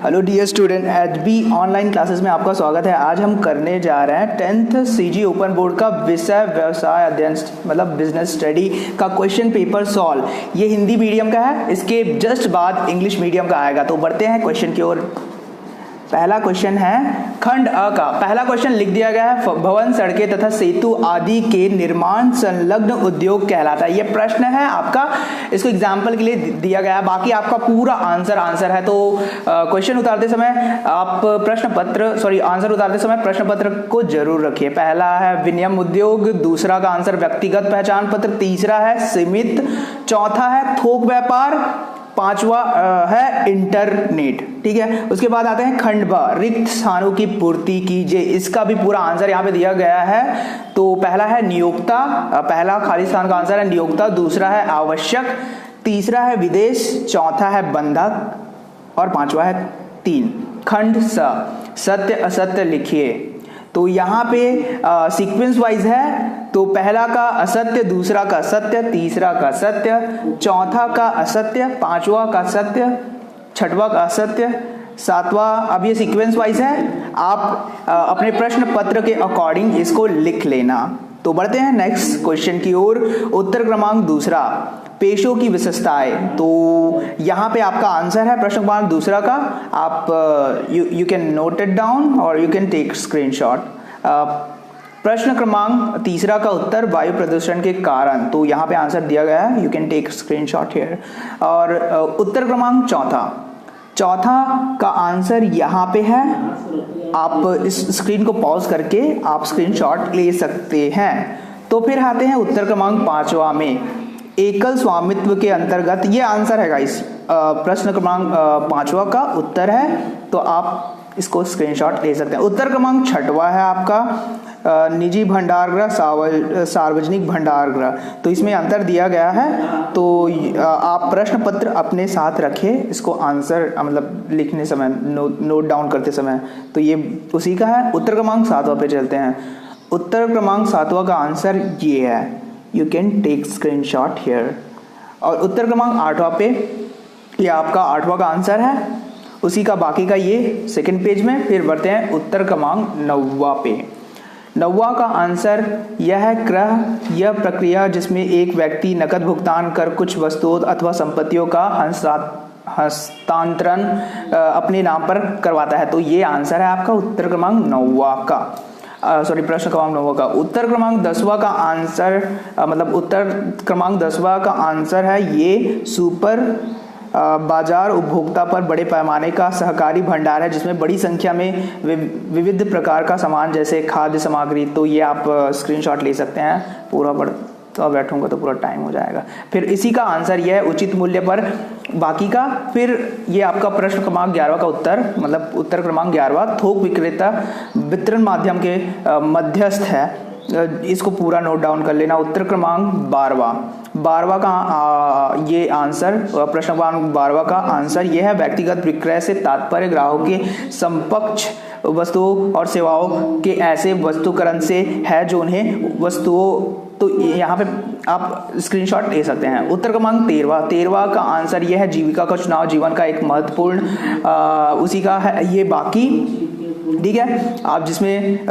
Hello dear student, HB online classes में आपका स्वागत है। आज हम करने जा रहे हैं 10th सीजी ओपन बोर्ड का विषय व्यवसाय अध्ययन मतलब बिजनेस स्टडी का क्वेश्चन पेपर सॉल्व। ये हिंदी मीडियम का है, इसके जस्ट बाद इंग्लिश मीडियम का आएगा। तो बढ़ते हैं क्वेश्चन की ओर। पहला क्वेश्चन है खंड अ का। पहला क्वेश्चन लिख दिया गया है, भवन, सड़कें तथा सेतु आदि के निर्माण संलग्न उद्योग कहलाता है। ये प्रश्न है आपका, इसको एग्जाम्पल के लिए दिया गया है, बाकी आपका पूरा आंसर है। तो क्वेश्चन उतारते समय आप आंसर उतारते समय प्रश्न पत्र को जरूर रखिए। पहला है विनिमय उद्योग, दूसरा का आंसर व्यक्तिगत पहचान पत्र, तीसरा है सीमित, चौथा है थोक व्यापार, पांचवा है इंटरनेट। ठीक है, उसके बाद आते हैं खंड ब, रिक्त स्थानों की पूर्ति कीजिए। इसका भी पूरा आंसर यहाँ पे दिया गया है। तो पहला है नियोक्ता, पहला खाली स्थान का आंसर है नियोक्ता, दूसरा है आवश्यक, तीसरा है विदेश, चौथा है बंधक और पांचवा है तीन। खंड स, सत्य असत्य लिखिए। तो यहाँ पे सीक्वेंस वाइज है, तो पहला का असत्य, दूसरा का सत्य, तीसरा का सत्य, चौथा का असत्य, पांचवा का सत्य, छठवां का असत्य, सातवां। अब ये सीक्वेंस वाइज है, आप अपने प्रश्न पत्र के अकॉर्डिंग इसको लिख लेना। तो बढ़ते हैं नेक्स्ट क्वेश्चन की ओर। उत्तर क्रमांक दूसरा, पेशों की विशेषताएं। तो यहाँ पे आपका आंसर है प्रश्न क्रमांक दूसरा का। आप you can note it down और यू कैन टेक स्क्रीनशॉट। प्रश्न क्रमांक तीसरा का उत्तर वायु प्रदूषण के कारण। तो यहाँ पे आंसर दिया गया है, you can take screenshot here. और उत्तर क्रमांक चौथा का आंसर यहाँ पे है। आप इस स्क्रीन को पॉज करके आप स्क्रीनशॉट ले सकते हैं। तो फिर आते हैं उत्तर क्रमांक पांचवा में, एकल स्वामित्व के अंतर्गत। ये आंसर है गाइस, प्रश्न क्रमांक पांचवा का उत्तर है। तो आप इसको स्क्रीनशॉट ले सकते हैं। उत्तर क्रमांक छठवा है आपका निजी भंडारगृह, सार्वजनिक भंडारगृह। तो इसमें अंतर दिया गया है। तो आप प्रश्न पत्र अपने साथ रखें, इसको आंसर मतलब लिखने समय नोट डाउन करते समय। तो ये उसी का है। उत्तर क्रमांक सातवां पे चलते हैं। उत्तर क्रमांक सातवां का आंसर ये है, you can take screenshot here. और उत्तर क्रमांक आठवां पे, ये आपका आठवां का आंसर है, उसी का बाकी का ये सेकंड पेज में। फिर बढ़ते हैं उत्तर क्रमांक नौवां पे। नौवां का आंसर यह है, क्रय यह प्रक्रिया जिसमें एक व्यक्ति नकद भुगतान कर कुछ वस्तुओं अथवा संपत्तियों का हस्तांतरण अपने नाम पर करवाता है। तो ये आंसर है आपका उत्तर क्रमांक नौवां का, प्रश्न क्रमांक 9 का। उत्तर क्रमांक 10वां का आंसर उत्तर क्रमांक 10वां का आंसर है ये सुपर बाजार उपभोक्ता पर बड़े पैमाने का सहकारी भंडार है, जिसमें बड़ी संख्या में विविध प्रकार का सामान जैसे खाद्य सामग्री। तो ये आप स्क्रीनशॉट ले सकते हैं। पूरा तो बैठूंगा तो पूरा टाइम हो जाएगा। फिर इसी का आंसर यह है, उचित मूल्य पर बाकी का। फिर ये आपका प्रश्न क्रमांक 11 का उत्तर उत्तर क्रमांक 11वां, थोक विक्रेता वितरण माध्यम के मध्यस्थ है। इसको पूरा नोट डाउन कर लेना। उत्तर क्रमांक 12वां का ये आंसर, प्रश्न क्रमांक 12वां का आंसर यह है, व्यक्तिगत विक्रय से तात्पर्य ग्राहकों के समकक्ष वस्तुओं और सेवाओं के ऐसे वस्तुकरण से है जो उन्हें वस्तुओं। तो यहाँ पे आप स्क्रीनशॉट ले सकते हैं। उत्तर क्रमांक 13वां का आंसर यह है, जीविका का चुनाव जीवन का एक महत्वपूर्ण उसी का है ये बाकी। ठीक है, आप जिसमें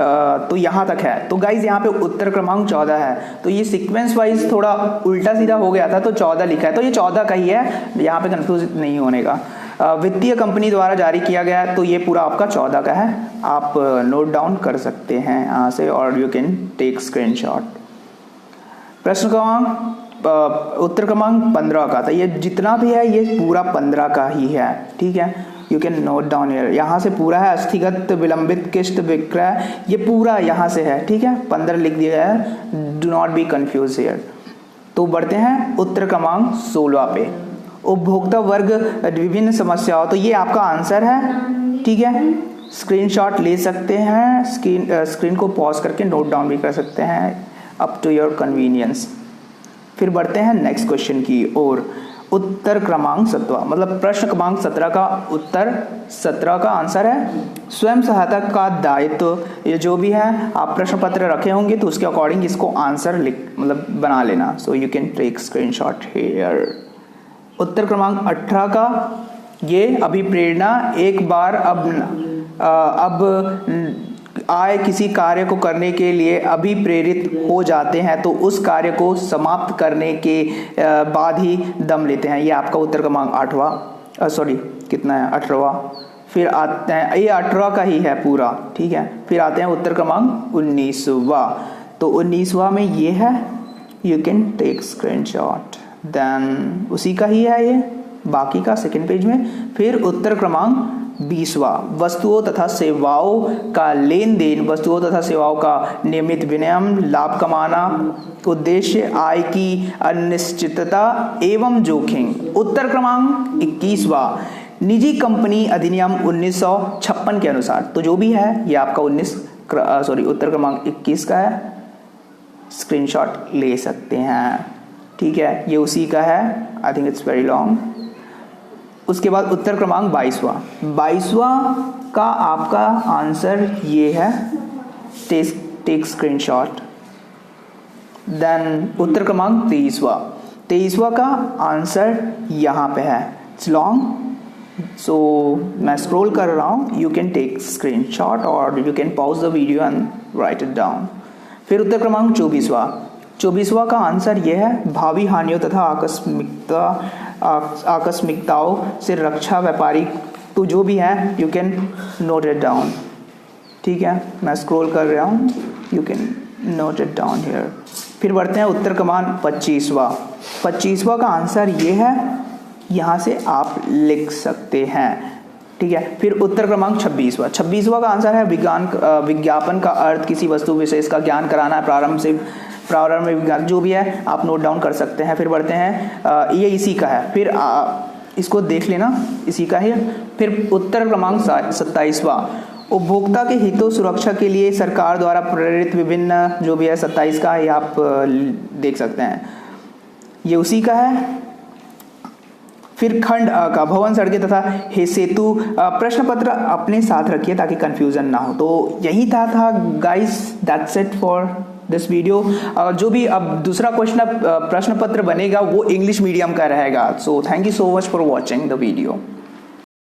तो यहाँ तक है। तो गाइज यहाँ पे उत्तर क्रमांक 14 है। तो ये सीक्वेंस वाइज थोड़ा उल्टा सीधा हो गया था, तो 14 लिखा है, तो ये 14 का ही है, यहाँ पे कंफ्यूज नहीं होने का। वित्तीय कंपनी द्वारा जारी किया गया है, तो ये पूरा आपका 14 का है। आप नोट डाउन कर सकते हैं यहाँ से और यू कैन टेक स्क्रीनशॉट। प्रश्न क्रमांक उत्तर क्रमांक 15 का, तो ये जितना भी है ये पूरा 15 का ही है। ठीक है, you can note down here. यहाँ से पूरा है, अस्थिगत विलंबित किस्त विक्रय, ये पूरा यहाँ से है। ठीक है, 15 लिख दिया है, do not be confuse here. तो बढ़ते हैं उत्तर क्रमांक 16 पे, उपभोक्ता वर्ग विभिन्न समस्याओं। तो ये आपका आंसर है। ठीक है, स्क्रीनशॉट ले सकते हैं, स्क्रीन को पॉज करके नोट डाउन भी कर सकते हैं, अप टू योर कन्वीनियंस। फिर बढ़ते हैं नेक्स्ट क्वेश्चन की ओर। उत्तर क्रमांक 17 प्रश्न क्रमांक 17 का उत्तर 17 का आंसर है, स्वयं सहायता का दायित्व। ये जो भी है आप प्रश्न पत्र रखे होंगे तो उसके अकॉर्डिंग इसको आंसर बना लेना। So you can take screenshot here. उत्तर क्रमांक 18 का ये अभिप्रेरणा एक बार अब आए किसी कार्य को करने के लिए अभिप्रेरित हो जाते हैं तो उस कार्य को समाप्त करने के बाद ही दम लेते हैं। ये आपका उत्तर क्रमांक 8वां, सॉरी कितना है 18वां। फिर आते हैं, ये 18वां का ही है पूरा, ठीक है। फिर आते हैं उत्तर क्रमांक 19वां। तो 19वां में ये है, you can take screenshot, then उसी का ही है ये बाकी का सेकंड पेज में। फिर उत्तर क्रमांक 20वां, वस्तुओं तथा सेवाओं का लेन देन, वस्तुओं तथा सेवाओं का नियमित विनिमय, लाभ कमाना, उद्देश्य, आय की अनिश्चितता एवं जोखिम। उत्तर क्रमांक 21वां, निजी कंपनी अधिनियम 1956 के अनुसार। तो जो भी है ये आपका उत्तर क्रमांक 21 का है, स्क्रीनशॉट ले सकते हैं, ठीक है। ये उसी का है, I think it's very long. उसके बाद उत्तर क्रमांक 22वां का आपका आंसर ये है, टेक स्क्रीनशॉट। देन उत्तर क्रमांक 23वां का आंसर यहाँ पे है, इट्स लॉन्ग, सो मैं स्क्रॉल कर रहा हूँ, यू कैन टेक स्क्रीनशॉट और you can pause the video and right it down. फिर उत्तर क्रमांक 24वां का आंसर यह है, भावी हानियों तथा आकस्मिकताओं से रक्षा, व्यापारिक, तो जो भी है you can note it down, ठीक है। मैं स्क्रॉल कर रहा हूँ, you can note it down here. फिर बढ़ते हैं उत्तर क्रमांक 25वां का आंसर ये है, यहाँ से आप लिख सकते हैं, ठीक है। फिर उत्तर क्रमांक 26वां का आंसर है, विज्ञापन का अर्थ किसी वस्तु विशेष का ज्ञान कराना है, प्रारंभ में विज्ञान, जो भी है आप नोट डाउन कर सकते हैं। फिर बढ़ते हैं, ये इसी का है, फिर इसको देख लेना, इसी का है। फिर उत्तर क्रमांक 27वां, उपभोक्ता के हितों सुरक्षा के लिए सरकार द्वारा प्रेरित विभिन्न, जो भी है 27 का, ये आप देख सकते हैं, ये उसी का है। फिर खंड का, भवन, सड़कें तथा सेतु, प्रश्न पत्र अपने साथ रखिए ताकि कंफ्यूजन ना हो। तो यही था guys, that's it for this video. जो भी अब दूसरा प्रश्न पत्र बनेगा वो इंग्लिश मीडियम का रहेगा। So thank you so much for watching the video.